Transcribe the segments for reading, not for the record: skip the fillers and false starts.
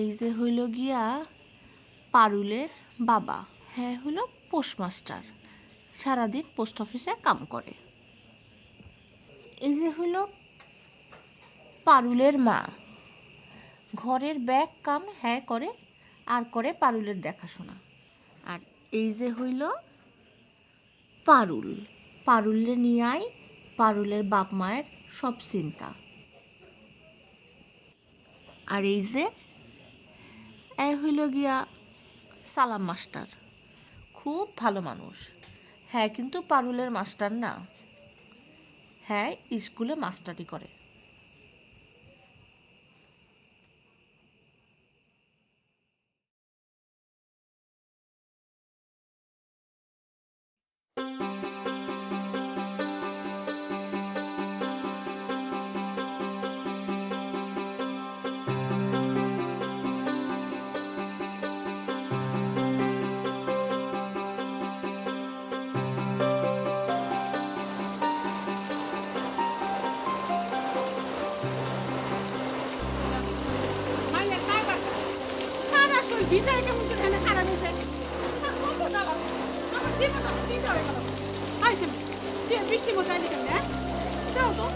এই যে হইল গিয়া পারুলের বাবা, হ্যাঁ হইল পোস্টমাস্টার, সারাদিন পোস্ট অফিসে কাম করে। এই যে হইল পারুলের মা, ঘরের ব্যাগ কাম হ্যাঁ করে, আর করে পারুলের দেখাশোনা। আর এই যে হইল পারুল, পারুলে নিয়ে আয় পারুলের বাপ মায়ের সব চিন্তা। আর এই যে হইল গিয়া সালাম মাস্টার, খুব ভালো মানুষ, হ্যাঁ কিন্তু পারুলের মাস্টার না, হ্যাঁ স্কুলে মাস্টারি করে। ভিতরে কেমন করে এনে খারাপ হয়েছে কত টাকা আমার জীবন আমার চিন্তা হয়ে গেল। আইসেন যে বৃষ্টি মতো আইলি কেমন হ্যাঁ দাও তো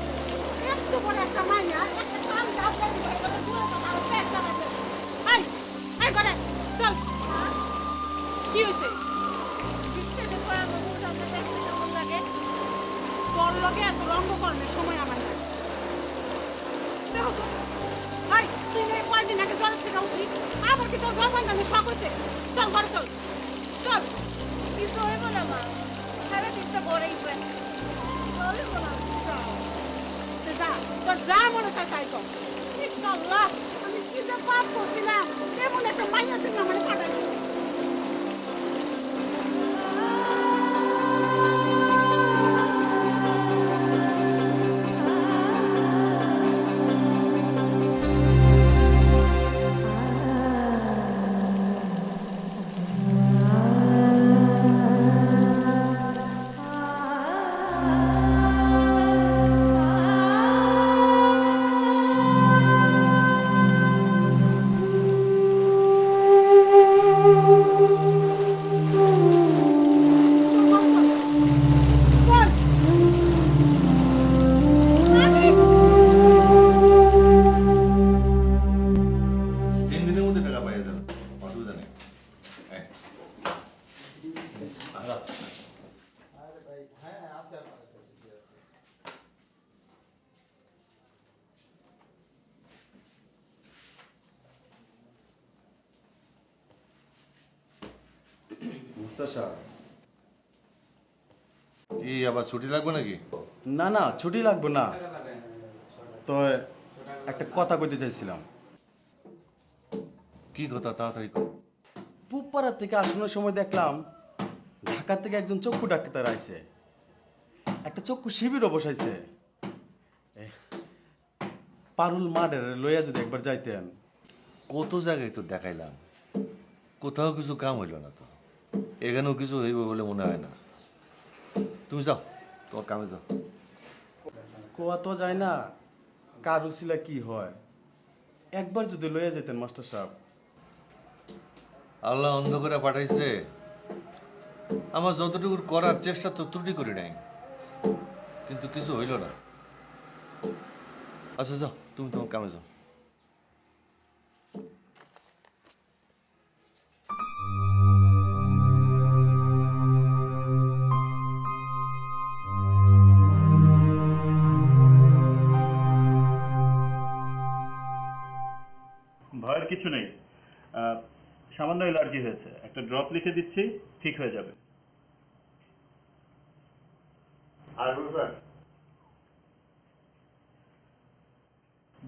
এত বড় একটা মাইয়া একটা কাম দাও করে করে পুরো আমার পেট চালাচ্ছে। আই আই করে চল কি হয়েছে বৃষ্টিতে পড়া মানুষ আমরা দেখতে কেমন লাগে তোর লগে এত রঙ্গ করার সময় আমার নাই। দাও তো ভাই তুই কয়দিন আগে জল থেকে উঠি আবার কি তোর বাবা গানে শখ হচ্ছে। চল ঘরে চল চল কিছু হইব না মা সারা দিনটা বড়ই যা তোর যা মনে চায় তাই কর। ইনশাল্লাহ আমি কি যে পাপ করছিলাম এমন একটা মাইয়া তুমি আমার পাঠাই। কি আবার ছুটি লাগবে নাকি? না না ছুটি লাগবে না, তো একটা কথা কইতে চাইছিলাম। কি কথা, তাড়াতাড়ি কর। পুবপাড়া থেকে আসানোর সময় দেখলাম ঢাকা থেকে একজন চক্ষু ডাক্তার আইছে, একটা চক্ষু শিবিরও বসাইছে। পারুল মাঠের লইয়া যদি একবার যাইতেন। কত জায়গায় তো দেখাইলাম, কোথাও কিছু কাম হইল না তো, এখানেও কিছু হইব বলে মনে হয় না। তুমি যাও, তোমার কামে যাও। কোয়া তো যায় না কার উছিলা কি হয়, একবার যদি লইয়া যেতেন মাস্টার সাহেব। আল্লাহ অন্ধ করে পাঠাইছে, আমার যতটুকু করার চেষ্টা তো ত্রুটি করি নাই, কিন্তু কিছু হইল না। আচ্ছা যাও, তুমি তোমার কামে যাও। ভয়ের কিছু নেই, সামান্য অ্যালার্জি হয়েছে, একটা ড্রপ লিখে দিচ্ছি, ঠিক হয়ে যাবে। আর স্যার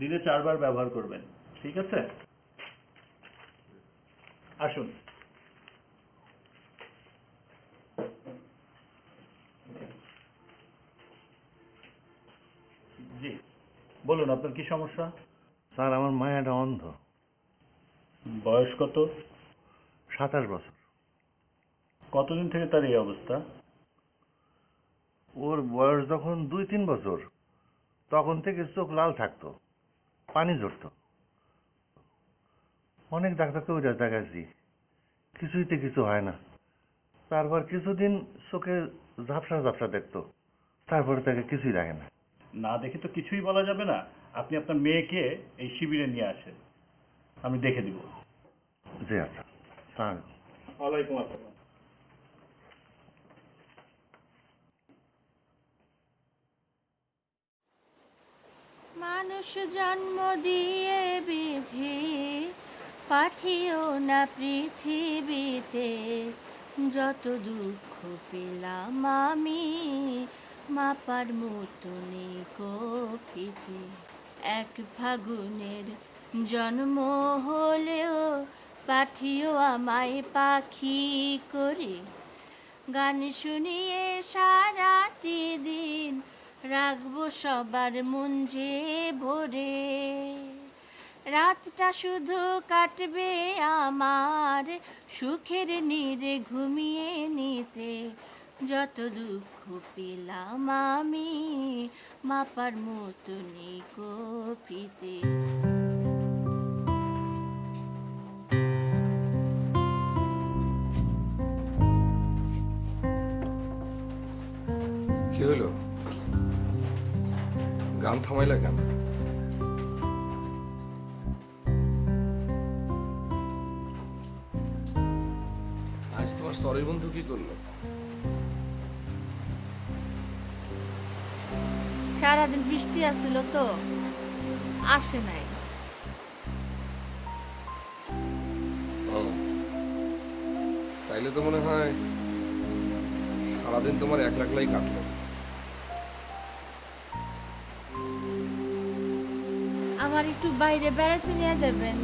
দিনে 4 বার ব্যবহার করবেন, ঠিক আছে? আসুন। জি বলুন, আপনার কি সমস্যা? স্যার, আমার মায়াটা অন্ধ। বয়স কত? 27 বছর। কতদিন থেকে তার এই অবস্থা? ওর বয়স যখন 2-3 বছর, তখন থেকে চোখ লাল থাকতো, পানি ঝরতো। অনেক ডাক্তারকে ওই দেখাচ্ছি, কিছুইতে কিছু হয় না। তারপর কিছুদিন চোখে ঝাপসা ঝাপসা দেখতো, তারপরে তাকে কিছুই দেখে না। না দেখে তো কিছুই বলা যাবে না। আপনি আপনার মেয়েকে এই শিবিরে নিয়ে আসেন, আমি দেখে দিব। জি আচ্ছা, তাহলে ওয়ালাইকুম আসসালাম। মানুষ জন্ম দিয়ে বিধি পাঠিও না পৃথিবীতে, যত দুঃখ পেলাম আমি মাপার মতো নেই কপিতে। এক ফাগুনের জন্ম হলেও পাঠিও আমায় পাখি করে, গান শুনিয়ে সারাটি দিন রাখবো সবার মন যে ভরে। রাতটা শুধু কাটবে আমার সুখের নীড়ে ঘুমিয়ে নিতে, যত দুঃখ পেলাম আমি মাপার মতো নেই কপিতে। কি হলো, গান থামাইলা কেন? আজ তোমার সরি বন্ধু কি করলো? সারাদিন বৃষ্টি আসছিল তো, আসে নাই। ও, তাইলে তো মনে হয় সারাদিন তোমার এক একলাই কাটলো। আমার একটু বাইরে বেড়াতে নিয়ে যাবেন?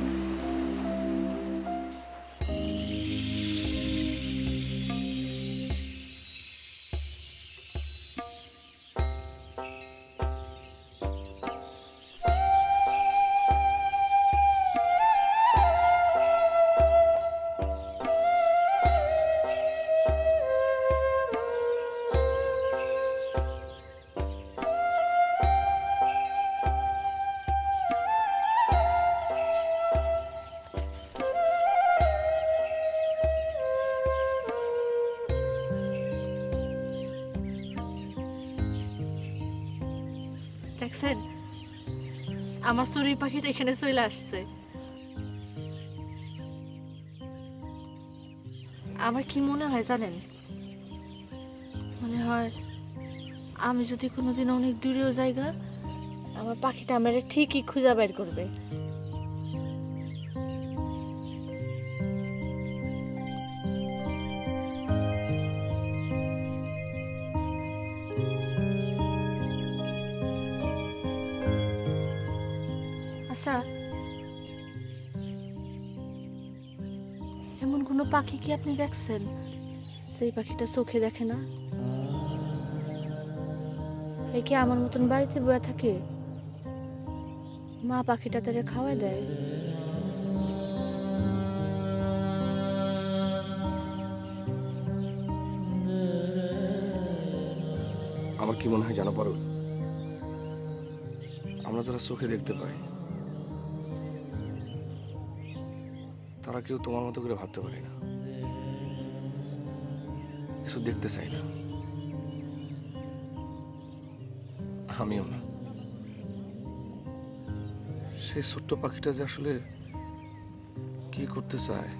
দেখছেন, আমার চড়ুই পাখিটা এখানে চলে আসছে। আমার কি মনে হয় জানেন, মনে হয় আমি যদি কোনোদিন অনেক দূরেও জায়গা, আমার পাখিটা আমার ঠিকই খুঁজে বের করবে। আচ্ছা, এমন কোনো পাখি কি আপনি দেখছেন সেই পাখিটা চোখে দেখে না? এ কি আমার মতন বাড়িতে বয়ে থাকে, মা পাখিটা তারে খাওয়ায় দেয়? আমার কি মনে হয় জানো পারুল, আমরা যারা চোখে দেখতে পাই তারা কেউ তোমার মতো করে ভাবতে পারি না, কিছু দেখতে চাই না। আমিও না। সেই ছোট্ট পাখিটা যে আসলে কি করতে চায়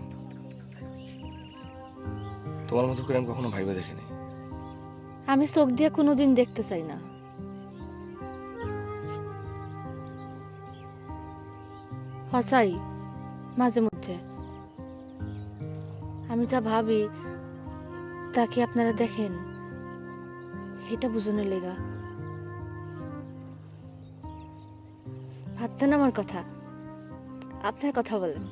তোমার মতো করে আমি কখনো ভাইবে দেখিনি। আমি চোখ দিয়ে কোনোদিন দেখতে চাই না। হসাই মাঝে মধ্যে আমি যা ভাবি তা কি আপনারা দেখেন, এটা বুঝনের লেগা ভাবতেন আমার কথা। আপনার কথা বলেন।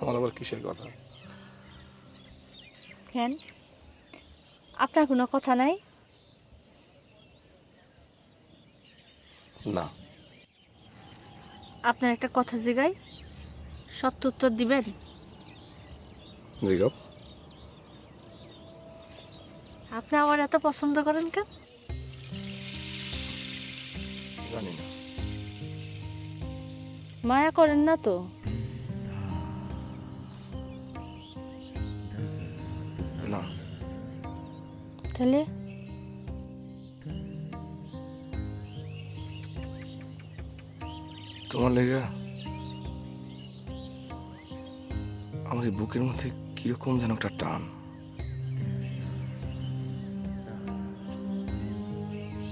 আমার আবার কিসের কথা? কেন, আপনার কোনো কথা নাই? না। আপনার একটা কথা জিগাই, সত্য উত্তর দিবেন? জিগাও। আপনি আমার এত পছন্দ করেন কেন? জানি না, মায়া করেন না তো? না, তাহলে তোমার লেগে আমার এই বুকের মধ্যে কিরকম যেন একটা টান।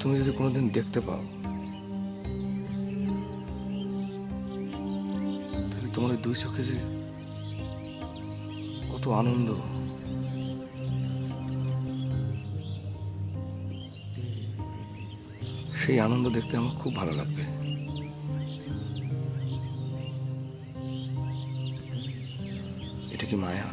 তুমি যদি কোনোদিন দেখতে পাও, তাহলে তোমার ওই দুই চোখে যে কত আনন্দ, সেই আনন্দ দেখতে আমার খুব ভালো লাগবে। এটা কি মায়া?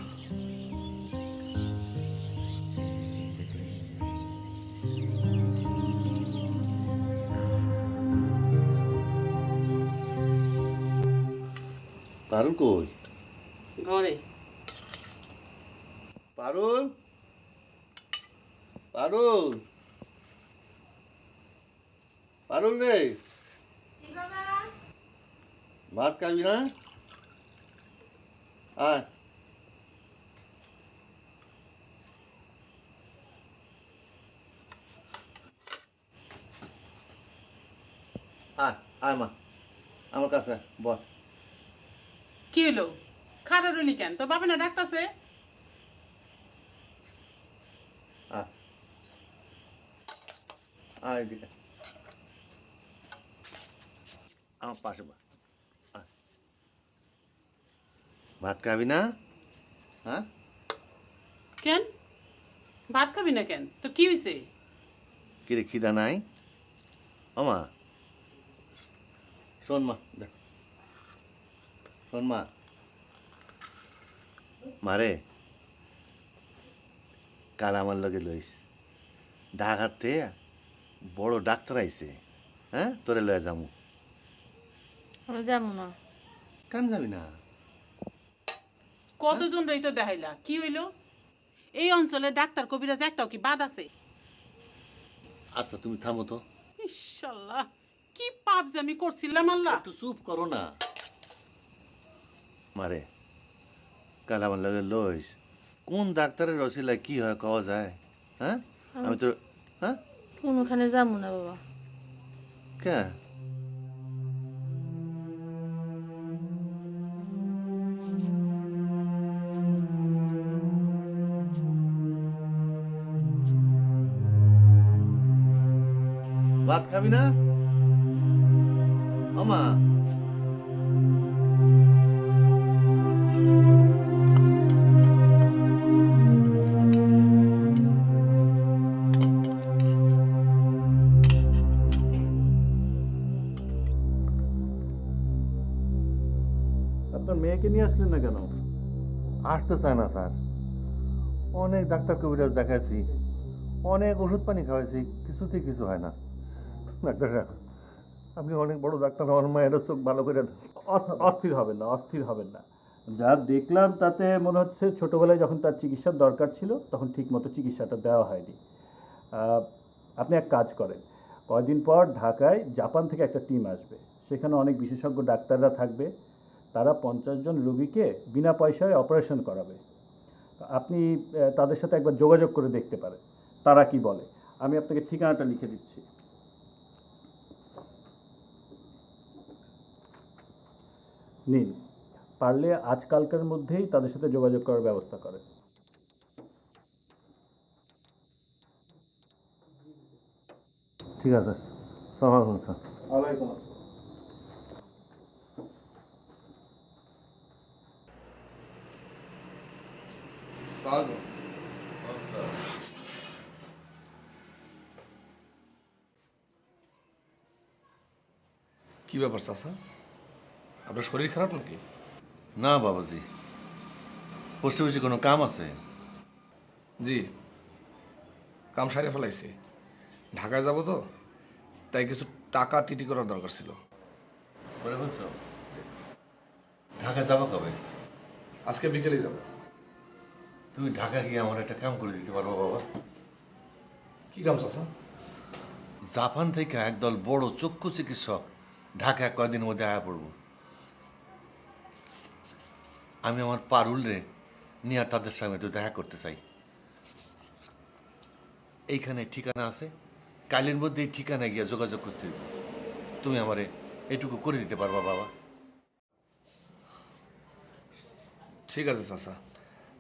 পারুল কই? ঘরে পারুল, পারুল, পারুল রে, ভাত খাবি না? আয়। আয় আয় মা, আমার কাছে বল। কি হলো? খারাপ রইলি কেন? তোর বাপে না ডাকতাছে? আয় আয় এদিকে, আমার পাশে বল। আয়। ভাত খাবি না? হ্যাঁ, কেন ভাত খাবি না কেন? তো কি হয়েছে? কিরে খিদা নাই? আমা শোন মা, দেখ শোন মা, মারে কাল আমার লগে লইস ঢাকাতে বড় ডাক্তার আইছে, হ্যাঁ তোরে লয়ে যামু। আমি যাবো না। কেন যাবি না? কতজন রই তো দেখাইলা, কি হইলো? এই অঞ্চলে ডাক্তার কবিরাজ একটাও কি বাদ আছে? আচ্ছা তুমি থামো তো, ইনশাল্লাহ, কি পাপ যে আমি করছিলাম আল্লাহ। একটু চুপ করো না। মারে কাল আমার লগে লইস, কোন ডাক্তারের রসিলা কি হয় কওয়া যায়? হ্যাঁ আমি তো, হ্যাঁ কোনোখানে যাবো না বাবা। কে ভাত খাবি না আমা? আপনার মেয়েকে নিয়ে আসলেন না কেন? আসতে চায় না স্যার, অনেক ডাক্তার কবিরাজ দেখাইছি, অনেক ওষুধ পানি খাওয়াইছি, কিছুতেই কিছু হয় না। ডাক্তার সাহেব, আপনি অনেক বড় ডাক্তার, আমার মায়ের চোখ ভালো করে দেন। অস্থির হবেন না, অস্থির হবেন না। যা দেখলাম তাতে মনে হচ্ছে ছোটবেলায় যখন তার চিকিৎসার দরকার ছিল তখন ঠিকমতো চিকিৎসাটা দেওয়া হয়নি। আপনি এক কাজ করেন, কয়েকদিন পর ঢাকায় জাপান থেকে একটা টিম আসবে, সেখানে অনেক বিশেষজ্ঞ ডাক্তাররা থাকবে, তারা 50 জন রোগীকে বিনা পয়সায় অপারেশন করাবে। আপনি তাদের সাথে একবার যোগাযোগ করে দেখতে পারেন তারা কি বলে। আমি আপনাকে ঠিকানাটা লিখে দিচ্ছি। নিন, পারলে আজকালকার মধ্যেই তাদের সাথে যোগাযোগ করার ব্যবস্থা করেন। ঠিক আছে, সালাম আলাইকুম স্যার। ওয়ালাইকুম আসসালাম। কি ব্যাপার চাচা? আপনার শরীর খারাপ নাকি? না বাবাজি, বসে বসে কোনো কাম আছে? জি, কাম সারে ফেলাইছি। ঢাকায় যাব তো, তাই কিছু টাকা টিটি করার দরকার ছিল। করে বলছো ঢাকা যাবো কবে? আজকে বিকেলে যাব। তুমি ঢাকা গিয়ে আমার একটা কাম করে দিতে পারবো বাবা? কি কাম চাচা? জাপান থেকে একদল বড় চক্ষু চিকিৎসক ঢাকা কয়েকদিনের মধ্যে আয়া পড়বো। আমি আমার পারুল রে নিয়ে তাদের সঙ্গে একটু দেখা করতে চাই। এইখানে ঠিকানা আছে, কালের মধ্যে এই ঠিকানায় গিয়ে যোগাযোগ করতে হইব। তুমি আমারে এটুকু করে দিতে পারবা বাবা? ঠিক আছে চাচা,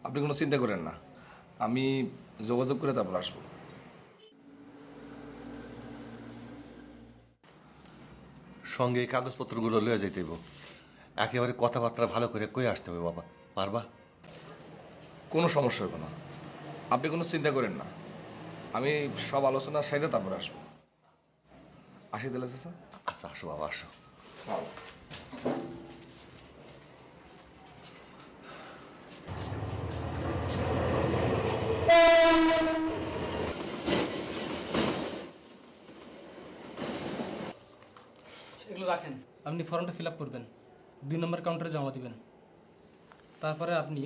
আপনি কোনো চিন্তা করেন না, আমি যোগাযোগ করে তারপর আসবো। সঙ্গে এই কাগজপত্রগুলো লয়ে যাইতে হইব। একেবারে কথাবার্তা ভালো করে কয়ে আসতে হবে বাবা, পারবা? কোনো সমস্যা হবে না, আপনি কোনো চিন্তা করেন না, আমি সব আলোচনা সাইডে তারপর আসবো। আসি দিলে চাচা। আচ্ছা, আসো বাবা, আসো। এগুলো রাখেন, আপনি ফর্মটা ফিল আপ করবেন, 2 নম্বর কাউন্টারে জমা দিবেন। তারপরে আপনি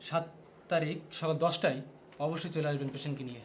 7 তারিখ সকাল 10টায় অবশ্যই চলে আসবেন পেশেন্টকে নিয়ে।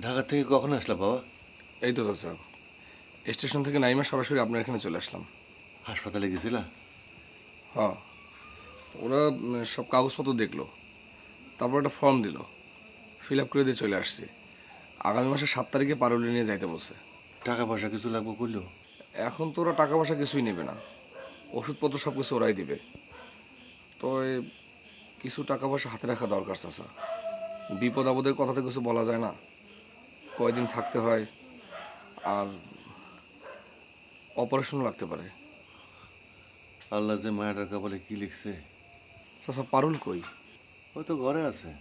ঢাকা থেকে কখন আসলা বাবা? এই তো চাচা, স্টেশন থেকে নাইমা সরাসরি আপনার এখানে চলে আসলাম। হাসপাতালে গেছিলা? হ্যাঁ, ওরা সব কাগজপত্র দেখলো, তারপর একটা ফর্ম দিল, ফিল আপ করে দিয়ে চলে আসছি। আগামী মাসের 7 তারিখে পারুলে নিয়ে যাইতে বলছে। টাকা পয়সা কিছু লাগবে করলো? এখন তো ওরা টাকা পয়সা কিছুই নেবে না, ওষুধপত্র সব কিছু ওরাই দিবে। তো কিছু টাকা পয়সা হাতে রাখা দরকার চাচা, বিপদ আপদের কথা তো কিছু বলা যায় না, কয়দিন থাকতে হয়, আর অপারেশনও লাগতে পারে। আল্লাহ যে মায়াটার কপালে কি লিখছে। চাচা পারুল কই? ও তো ঘরে আছে।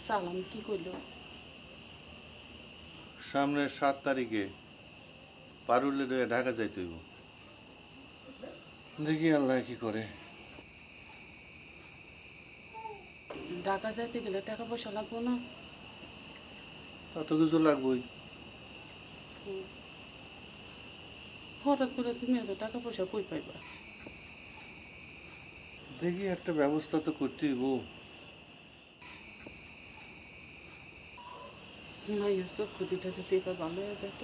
সালাম কি কইলো? সামনে 7 তারিখে পারুলে ঢাকা যাইতে হইব। দেখি আল্লাহ কি করে। ঢাকা যাইতে গেলে টাকা পয়সা লাগবো না? অত কিছু লাগবেই। হঠাৎ করে তুমি এত টাকা পয়সা কই পাইবা? দেখি একটা ব্যবস্থা তো করতে হইব। মাইয়ের চক্ষু দুটা যদি এবার ভালো হয়ে যেত।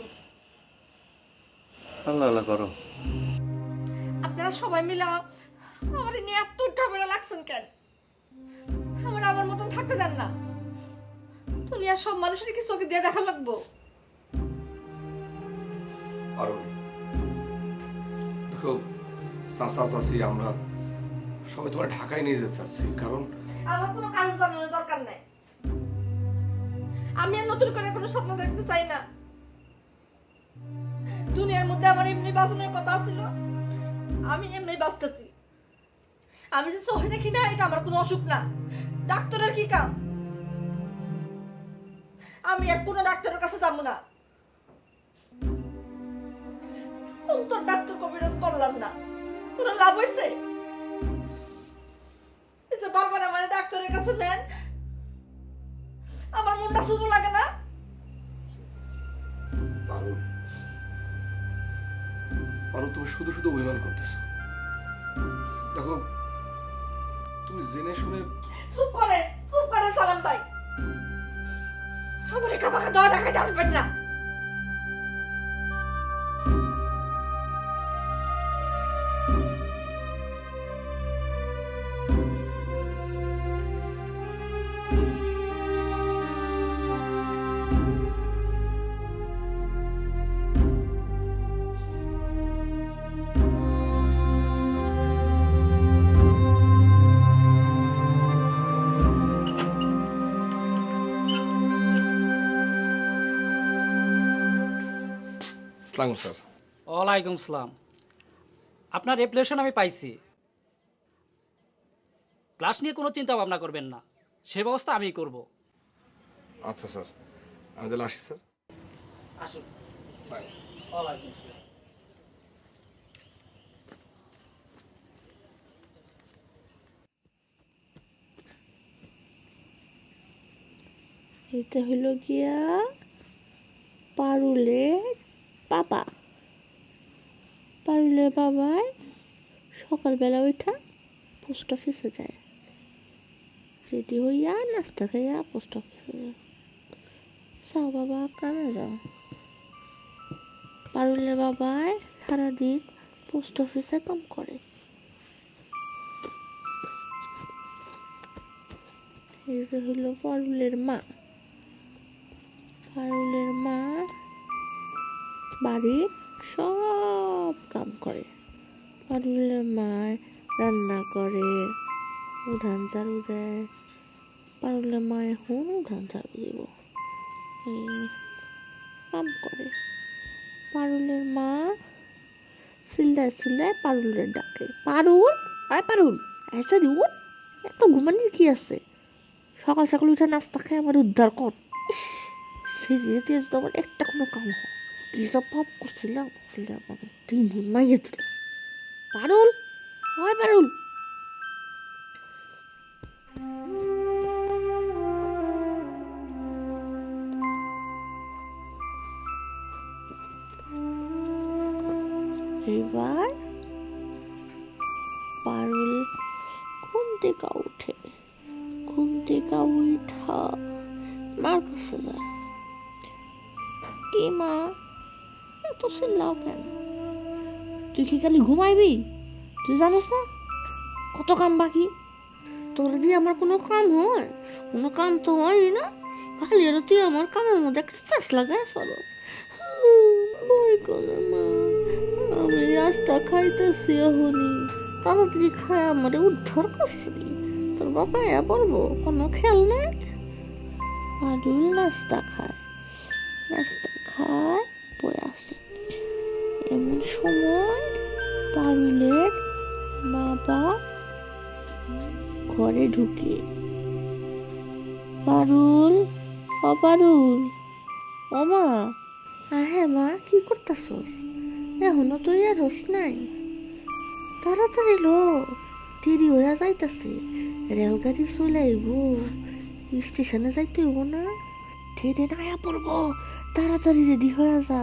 আল্লাহ আল্লাহ করো। আপনারা সবাই মিলে আমার নিয়ে এত ঝামেলা লাগছেন কেন? আমার মতন থাকতে দেন না। দুনিয়ার সব মানুষের কি চোখে দিয়ে দেখা লাগবো? পারুল দেখো, চাচা চাচি আমরা সবাই তোমার ঢাকায় নিয়ে যেতে চাচ্ছি, কারণ আমার কোনো কারণ জানানোর দরকার নাই। আমি আর নতুন করে কোনো স্বপ্ন দেখতে চাই না। দুনিয়ার মধ্যে আমার এমনি বাঁচানোর কথা ছিল, আমি এমনি বাঁচতেছি। আমি যে চোখে দেখি না, এটা আমার কোনো অসুখ না। ডাক্তারের কি কাম? আমি আর কোনো ডাক্তারের কাছে যাবো না। তোর ডাক্তার কবিরাজ করলাম না, কোনো লাভ হয়েছে? এই যে বারবার আমার ডাক্তারের কাছে নেন, আমার মনটা শুধু লাগে না। পারুল, পারুল, তুমি শুধু শুধু অভিমান করতেছো। দেখো, তুমি জেনে শুনে চুপ করে সালাম ভাই, আমার একা পাকা দয়া দেখাইতে আসবেন না। সালাম স্যার। ওয়ালাইকুম সালাম। আপনার অ্যাপ্লিকেশন আমি পাইছি। ক্লাস নিয়ে কোনো চিন্তা ভাবনা করবেন না, সে ব্যবস্থা আমিই করব। আচ্ছা স্যার, আমি তাহলে আসি স্যার। আসুন। ওয়ালাইকুম সালাম। এটা হলো গিয়া পারুলের বাবা। পারুলের বাবাই সকালবেলা ওইটা পোস্ট অফিসে যায়, রেডি হইয়া নাস্তা খাইয়া পোস্ট অফিসে যায়। যাও বাবা, কামে যাও। পারুলের বাবাই সারাদিন পোস্ট অফিসে কাম করে। এই যে হলো পারুলের মা। পারুলের মা বাড়ির সব কাম করে। পারুলের মা রান্না করে, উঠান ঝাড়ু দেয়। পারুলের মা এখন উঠান ঝাড়ু দিব, কাম করে। পারুলের মা চিল্লায় পারুলের ডাকে, পারুল, আয় পারুল, আইসা রে, উঠ, এত ঘুমানির কি আছে? সকাল সকাল উঠে নাস্তা খেয়ে আমার উদ্ধার কর। সেরিয়ে দিয়ে যদি আমার একটা কোনো কাম হয়, কি সব ভাব করছিলাম, আমাদের তিন মাইয়ে দিল। পারুল, হয় পারুল। এবার পারুল ঘুম থেকে উঠে, ঘুম থেকে উঠা মার কাছে যায়। কি মা, এত চিল্লাও কেন? তুই কি খালি ঘুমাইবি? তুই জানিস না কত কাম বাকি? তোর দিয়ে আমার কোনো কাম হয়? কোনো কাম তো হয় না। খালি আর তুই আমার কামের মধ্যে একটা ফেস লাগাই ফেলো। ভয় করে মা, আমি রাস্তা খাইতেছি, এখনই তাড়াতাড়ি খায় আমার উদ্ধার করছি। তোর বাবা এ বলবো কোনো খেয়াল নেই। পারুল নাস্তা খায় পড়ে আসে। এমন সময় পারুলের বাবা ঘরে ঢুকে। পারুল, ও পারুল, ও মা, হ্যাঁ মা, কি করতেছস? এখনো তুই আর হস নাই? তাড়াতাড়ি লো, দেরি হইয়া যাইতাছে। রেলগাড়ি চলে আইব, স্টেশনে যাইতে হইব না, ট্রেনে আয়া পড়বো। তাড়াতাড়ি রেডি হয়ে যা।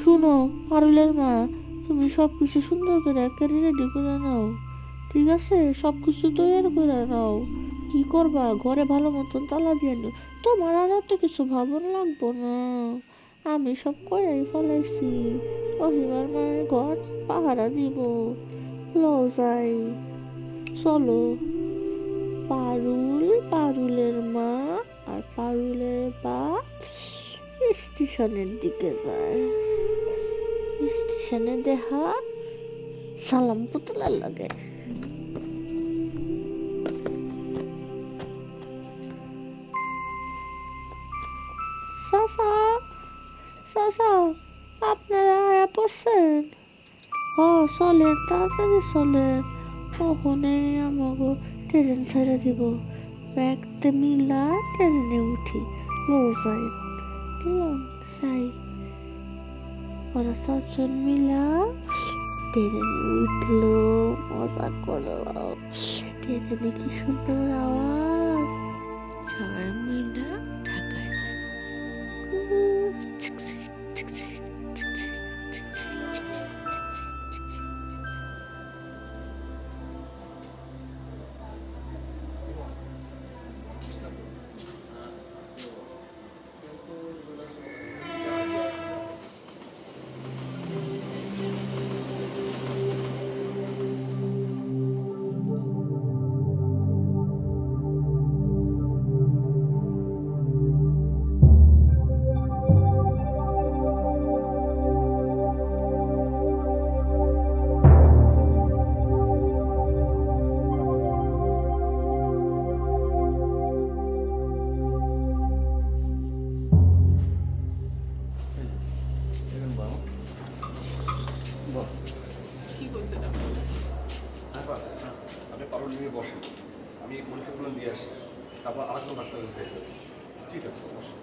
শুনো পারুলের মা, তুমি সব কিছু সুন্দর করে একেবারে রেডি করে নাও, ঠিক আছে? সব কিছু তৈরি করে নাও। কি করবা, ঘরে ভালো মতন তালা দিয়ে নিও। তোমার আর অত কিছু ভাবন লাগবো না, আমি সব করেই ফেলাইছি। রহিমার মায়ের ঘর পাহারা দিব। লো যাই, চলো। পারুল, পারুলের মা আর পারুলের বাপ স্টেশনের দিকে যায়। স্টেশনে দেখা সালাম পুতলা লাগে। চাচা, চাচা, আপনারা আয়া পড়ছেন? চলেন, তাড়াতাড়ি চলেন, ওখানে আমাকে ট্রেন ছেড়ে দিব। ব্যাগতে মিলা ট্রেনে উঠি, লো যাই, যাই। ওরা চারজন মিলা ট্রেনে উঠলো, মজা করলো, ট্রেনে কি সুন্দর আওয়াজ, সবাই মিলা ঢাকায় যায়। কি কইছে ডাক্তার? হ্যাঁ স্যার, আপনি পারুল নিয়ে বসেন, আমি এই পরীক্ষাগুলো দিয়ে আসি, তারপর আর কোনো ডাক্তার দেখতে যাবো। ঠিক আছে বসেন।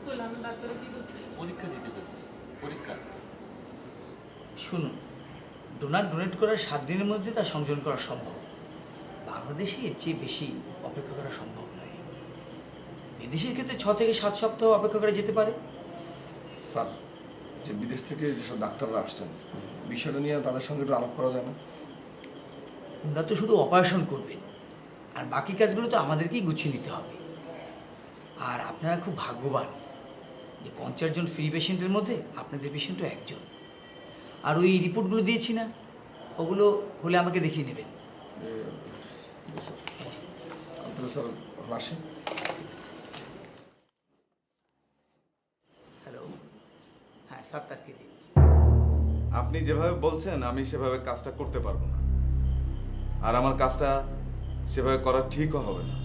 কইলাম ডাক্তার কি কইছে? পরীক্ষা দিতে গেছে। পরীক্ষা শুনুন, ডোনেট করার 7 দিনের মধ্যে তা সংযোজন করা সম্ভব। বাংলাদেশে এর চেয়ে বেশি অপেক্ষা করা সম্ভব নয়। বিদেশের ক্ষেত্রে 6 থেকে 7 সপ্তাহ অপেক্ষা করা যেতে পারে। স্যার, যে বিদেশ থেকে যেসব ডাক্তাররা আসছেন, বিষয়টা নিয়ে তাদের সঙ্গে একটু আলাপ করা যায় না? ওনারা তো শুধু অপারেশন করবেন, আর বাকি কাজগুলো তো আমাদেরকেই গুছিয়ে নিতে হবে। আর আপনারা খুব ভাগ্যবান যে 50 জন ফ্রি পেশেন্টের মধ্যে আপনাদের পেশেন্টও একজন। আর ওই রিপোর্টগুলো দিয়েছি না, ওগুলো হলে আমাকে দেখিয়ে নেবেন। তাহলে স্যার এখন আসি। হ্যালো, হ্যাঁ 7 তারিখে দিন। আপনি যেভাবে বলছেন আমি সেভাবে কাজটা করতে পারবো না, আর আমার কাজটা সেভাবে করা ঠিকও হবে না।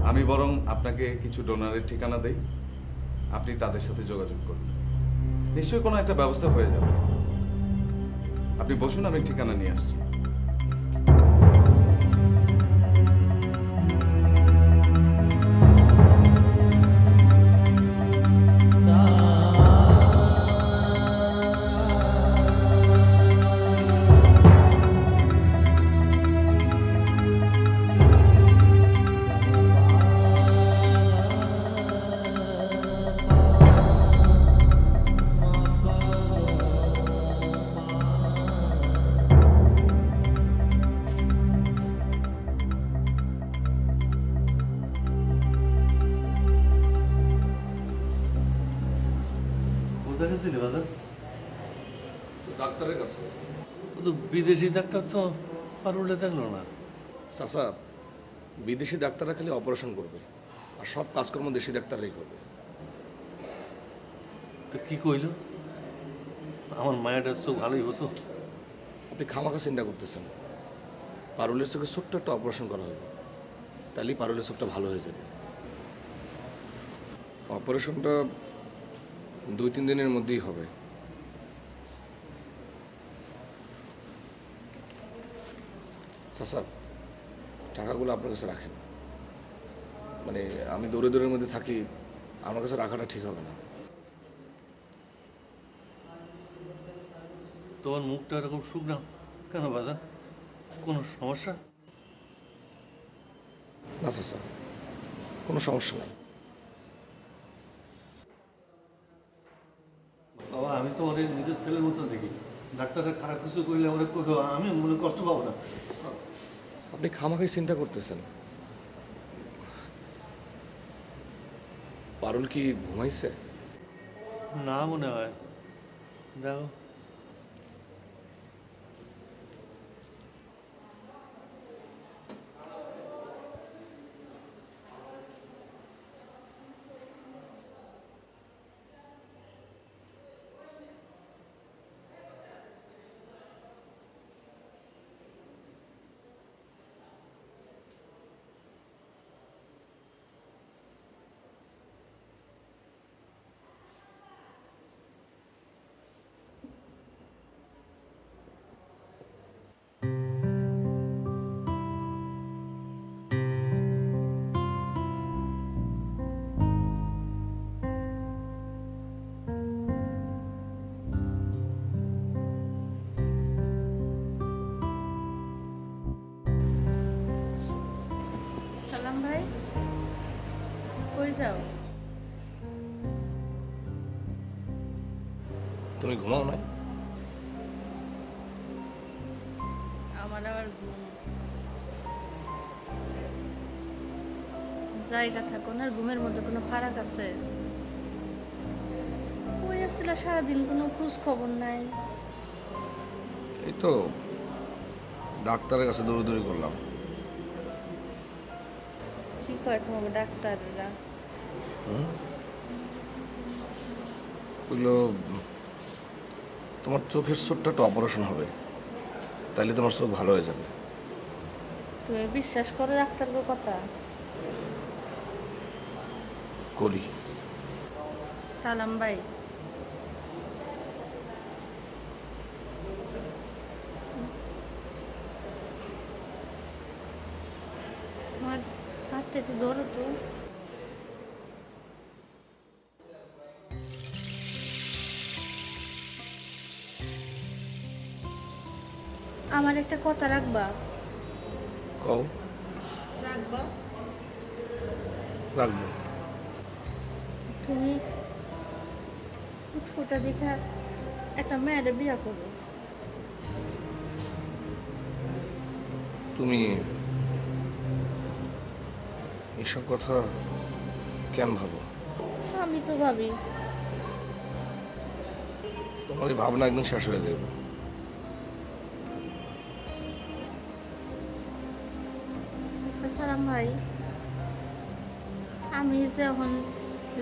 আমি বরং আপনাকে কিছু ডোনারের ঠিকানা দেই, আপনি তাদের সাথে যোগাযোগ করুন, নিশ্চয়ই কোনো একটা ব্যবস্থা হয়ে যাবে। আপনি বসুন, আমি ঠিকানা নিয়ে আসছি। কোথায় গেছিলি বাজার? ডাক্তারের কাছে। ও তো বিদেশি ডাক্তার, তো পারুলে দেখলো না। চাচা, বিদেশি ডাক্তাররা খালি অপারেশন করবে, আর সব কাজকর্ম দেশি ডাক্তাররাই করবে। তো কি কইলো? আমার মায়ের চোখ ভালোই হতো। আপনি খামাখা চিন্তা করতেছেন। পারুলের চোখে ছোট্ট একটা অপারেশন করা হবে, তাহলেই পারুলের চোখটা ভালো হয়ে যাবে। অপারেশনটা 2-3 দিনের মধ্যেই হবে। চাচা, টাকাগুলো আপনার কাছে রাখেন। মানে আমি দৌড়ে দৌড়ের মধ্যে থাকি, আমার কাছে রাখাটা ঠিক হবে না। তোমার মুখটা এরকম শুকনা কেন বাজার? কোনো সমস্যা? না চাচা, কোনো সমস্যা নেই। বাবা, আমি তো ওর নিজের ছেলের মতো দেখি। ডাক্তাররা খারাপ কিছু করলে ওরা করবো, আমি মনে কষ্ট পাবো না। আপনি খামাখাই চিন্তা করতেছেন। পারুল কি ঘুমাইছে? না মনে হয়। দেখো, তুমি ঘুমাও না? আমার আবার ঘুম জায়গা থাকো না, ঘুমের মধ্যে কোনো ফারাক আছে? কই আসছিল সারাদিন, কোনো খোঁজ খবর নাই। এই তো ডাক্তারের কাছে দৌড়াদৌড়ি করলাম। কি কয় তোমাকে ডাক্তাররা? বললো তোমার চোখের ছোট্ট একটা অপারেশন হবে, তাইলে তোমার চোখ ভালো হয়ে যাবে। তুমি বিশ্বাস করো ডাক্তারের কথা? করি। সালাম ভাই, আমার হাতটা একটু ধরো তো। আমার একটা কথা রাখবা? কও। রাখবা? রাখবো। তুমি ফুটফুটা দেখে একটা মেয়ের বিয়ে করো। তুমি এসব কথা কেন ভাবো? আমি তো ভাবি তোমার এই ভাবনা একদম শেষ হয়ে যাবে। আচ্ছা সালাম ভাই, আমি যখন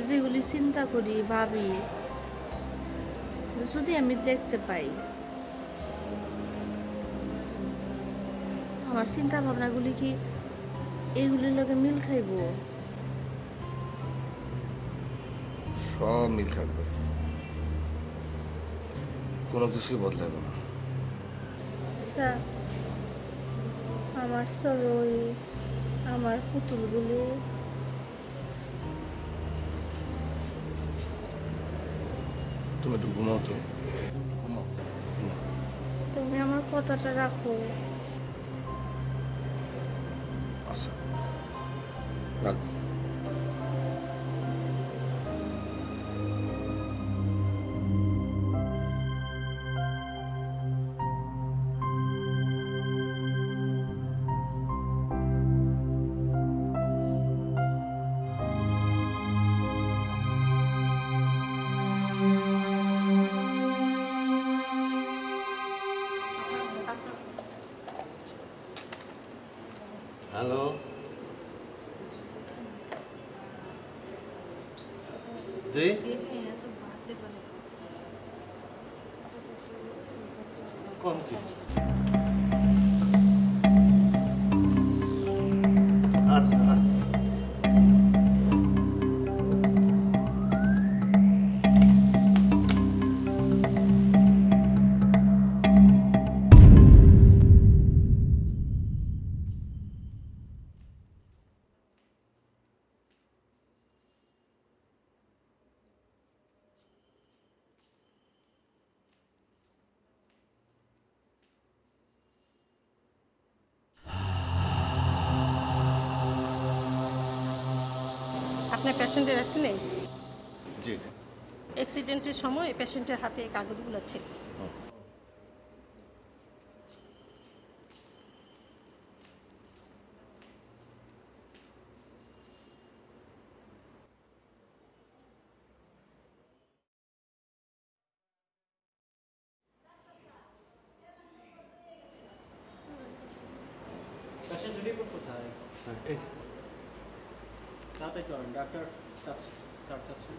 যেগুলি চিন্তা করি ভাবি, যদি আমি দেখতে পাই আমার চিন্তা ভাবনাগুলি কি এইগুলির লগে মিল খাইব? সব মিল থাকবে, কোনো কিছুই বদলাবে না। আচ্ছা আমার সরই, আমার পুতুলগুলি তুমি একটু ঘুমাও তো, ঘুমাও ঘুমাও। তুমি আমার কথাটা রাখো। আচ্ছা রাখ। হ্যালো, জি কোন কি? আচ্ছা আচ্ছা। আপনার পেশেন্টের অ্যাটেন্ডেন্স? জি। অ্যাক্সিডেন্টের সময় পেশেন্টের হাতে এই কাগজগুলো ছিল। পেশেন্ট রিপোর্ট কোথায়? এই যে। তাড়াতাড়ি করেন ডাক্তার, স্যার চাচ্ছেন।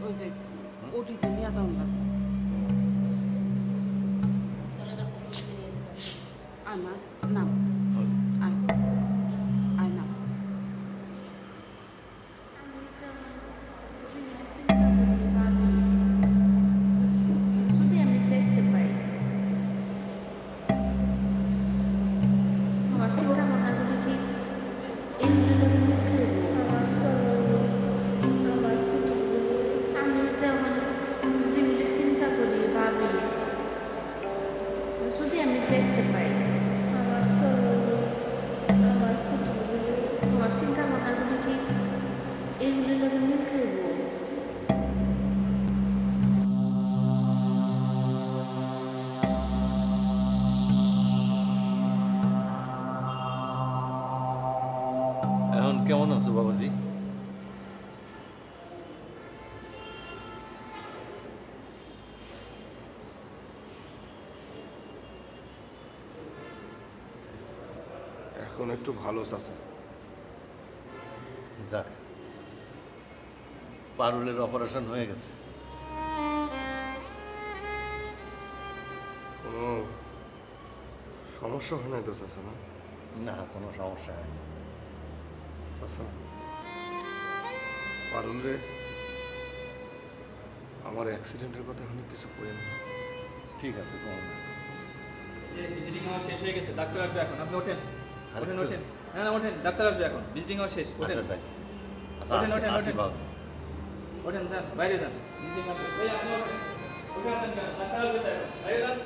ওই যে ওটিতে নিয়ে যাওয়া লাগবে। আমার নাম আয় আয় নাম। যদি আমি দেখতে পাই আমার চিন্তা ভাবনাগুলি কি এইগুলির লগে মিল খাইব? আমার সরল, আমার পুতুলগুলি আছো বাবাজি? এখন একটু ভালো চাচা। যাক, পারুলের অপারেশন হয়ে গেছে। কোনো সমস্যা হয় নাই তো চাচা? না না, কোনো সমস্যা হয়নি। চাচা, পারুল রে, আমার অ্যাক্সিডেন্টের কথা অনেক কিছু করেন না। ঠিক আছে, কোনো না। যে ভিজিটিং আওয়ার শেষ হয়ে গেছে, ডাক্তার আসবে এখন, আপনি ওঠেন। ওঠেন আরেকটু? ওঠেন, না না ওঠেন, ডাক্তার আসবে এখন, ভিজিটিং আওয়ার শেষ, ওঠেন। আচ্ছা যাইতেছি। আচ্ছা, ওঠেন, ওঠেন, আসি ওঠেন। বাবাজি। ওঠেন, যান বাইরে যান, ভিজিটিং আসবে। এই আপনি ওঠেন, উঠে আসেন কেন? ডাক্তার আসবে তো এখন, বাইরে যান।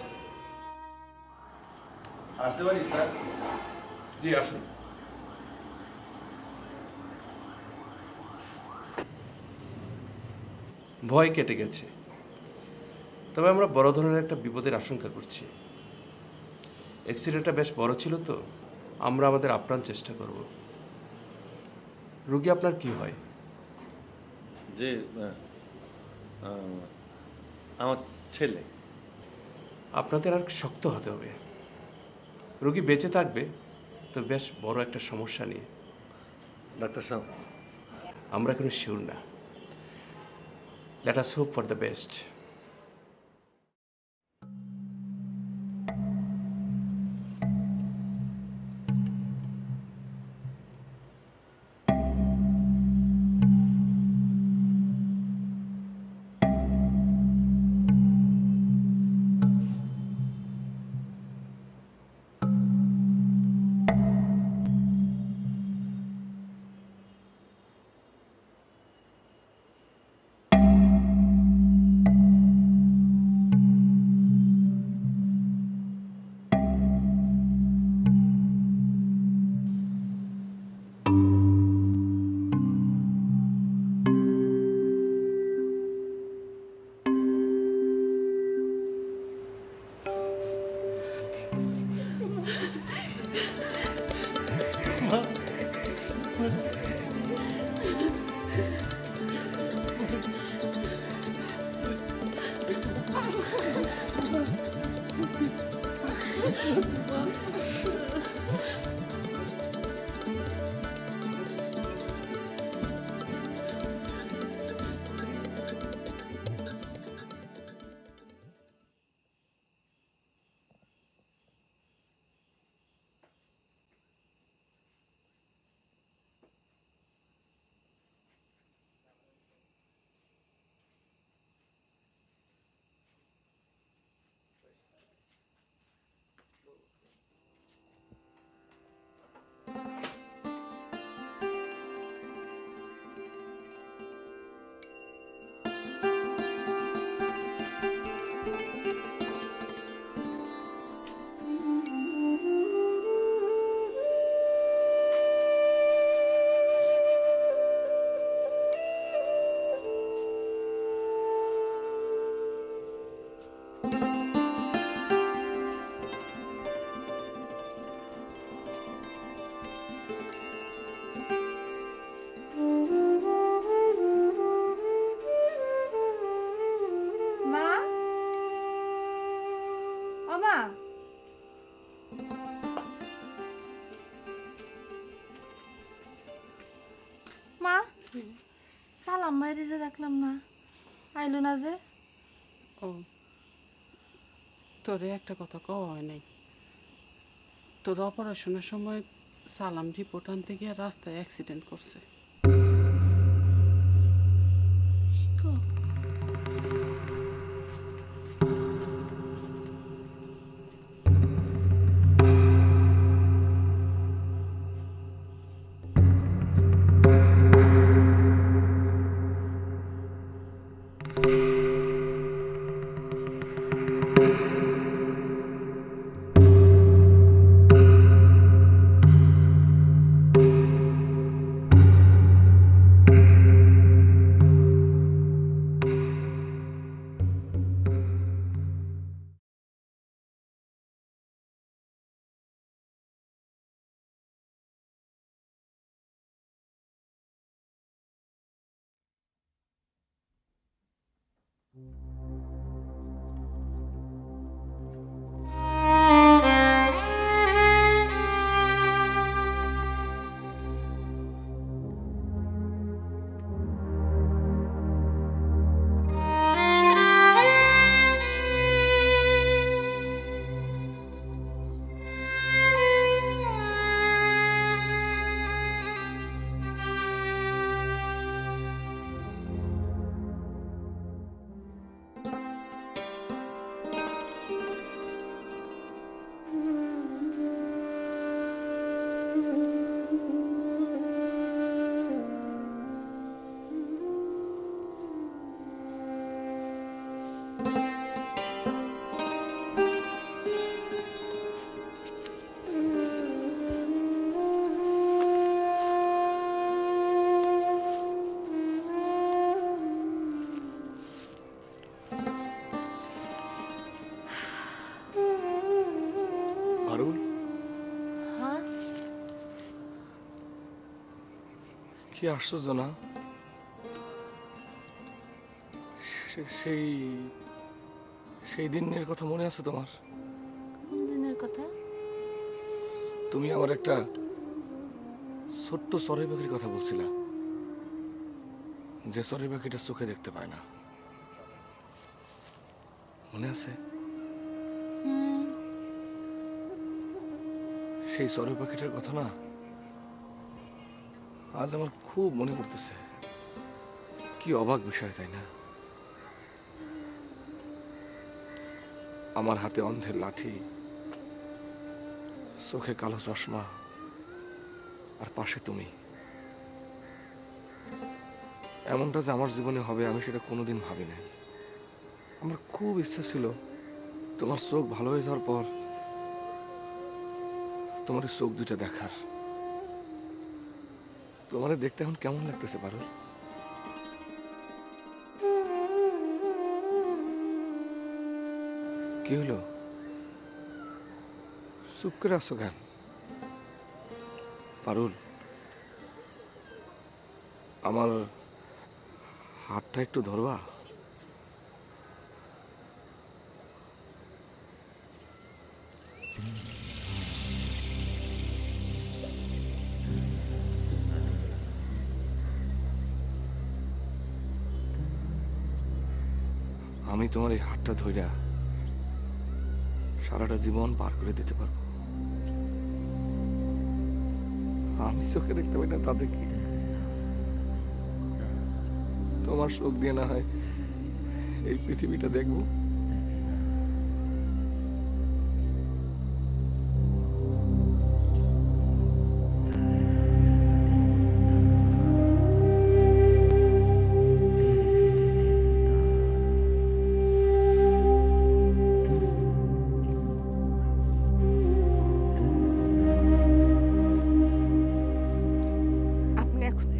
আসতে পারি স্যার? জি আসুন। ভয় কেটে গেছে, তবে আমরা বড় ধরনের একটা বিপদের আশঙ্কা করছি। অ্যাক্সিডেন্টটা বেশ বড় ছিল তো, আমরা আমাদের আপ্রাণ চেষ্টা করব। রোগী আপনার কি হয়? যে আমার ছেলে। আপনাদের আর শক্ত হতে হবে। রোগী বেঁচে থাকবে তো বেশ বড় একটা সমস্যা নিয়ে। ডাক্তার সাহেব, আমরা এখনো শিওর না। Let us hope for the best. মা, ও মা, মা, সালাম মাইরে যে দেখলাম না, আইলো না যে। ও, তোরে একটা কথা কওয়া হয় নাই। তোর অপারেশনের সময় সালাম রিপোর্ট আনতে গিয়ে রাস্তায় অ্যাক্সিডেন্ট করছে। কি আশ্চর্য না, সেই সেই দিনের কথা মনে আছে তোমার? কোন দিনের কথা? তুমি আমার একটা ছোট্ট চড়াই পাখির কথা বলছিলা, যে চড়াই পাখিটা চোখে দেখতে পায় না, মনে আছে? সেই চড়াই পাখিটার কথা না আজ আমার খুব মনে পড়তেছে। কি অবাক বিষয়, তাই না? আমার হাতে অন্ধের লাঠি, চোখে কালো চশমা, আর পাশে তুমি। এমনটা যে আমার জীবনে হবে আমি সেটা কোনোদিন ভাবি নাই। আমার খুব ইচ্ছা ছিল তোমার চোখ ভালো হয়ে যাওয়ার পর তোমার চোখ দুইটা দেখার। তোমার দেখতে এখন কেমন লাগতেছে পারুল? কি হলো, চুপ করে আছো কেন? পারুল, আমার হাতটা একটু ধরবা? আমি তোমার এই হাতটা ধইরা সারাটা জীবন পার করে দিতে পারবো। আমি চোখে দেখতে পাই না, তাদের কি? তোমার চোখ দিয়ে না হয় এই পৃথিবীটা দেখবো।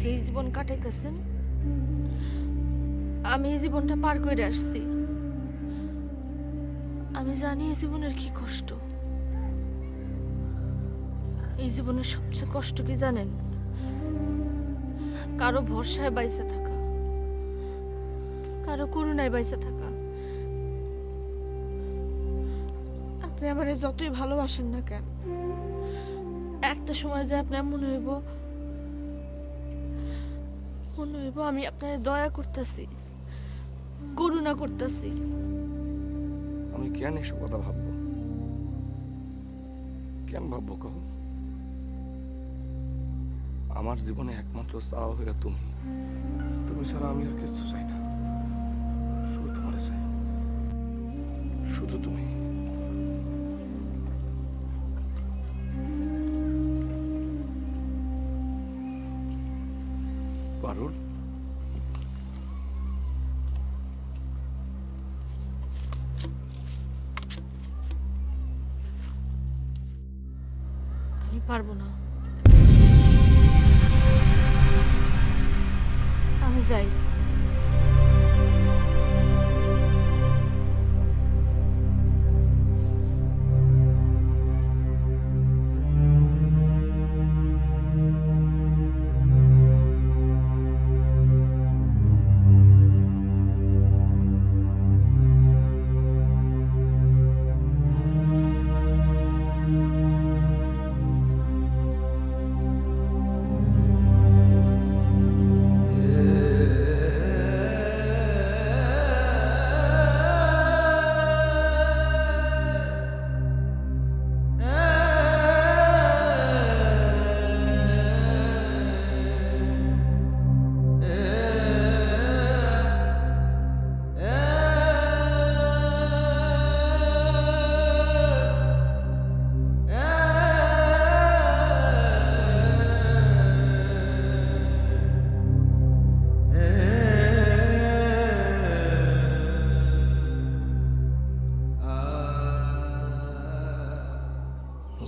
যে জীবন কাটাইতেছেন আমি এই জীবনটা পার করে আসছি। আমি জানি এই জীবনের কি কষ্ট। এই জীবনের সবচেয়ে কষ্ট কি জানেন? কারো ভরসায় বাইসা থাকা, কারো করুণায় বাইসা থাকা। আপনি আমারে যতই ভালোবাসেন না কেন, একটা সময় যে আপনার মনে হইব আমি আপনার দয়া করতেছি, করুণা করতেছি। আমি কেন এসব কথা ভাববো? কেন ভাববো কহ? আমার জীবনে একমাত্র চাওয়া হইলা তুমি। তুমি ছাড়া আমি আর কিছু চাই না, শুধু তোমার চাই, শুধু তুমি। পারুল, আমি পারবো না। আমি যাই।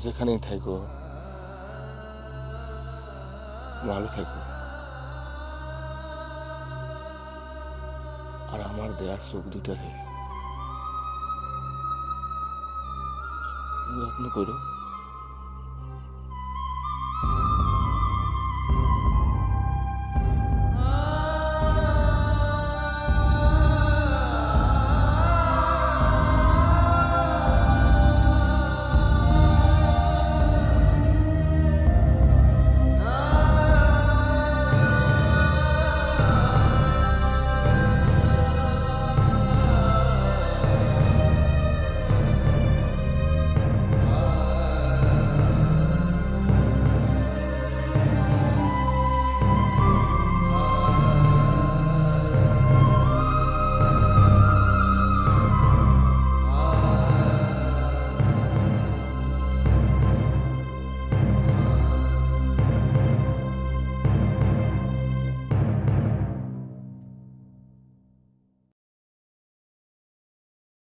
যেখানেই থাকো ভালো থাকো, আর আমার দেয়া চোখ দুটারে যত্ন করো।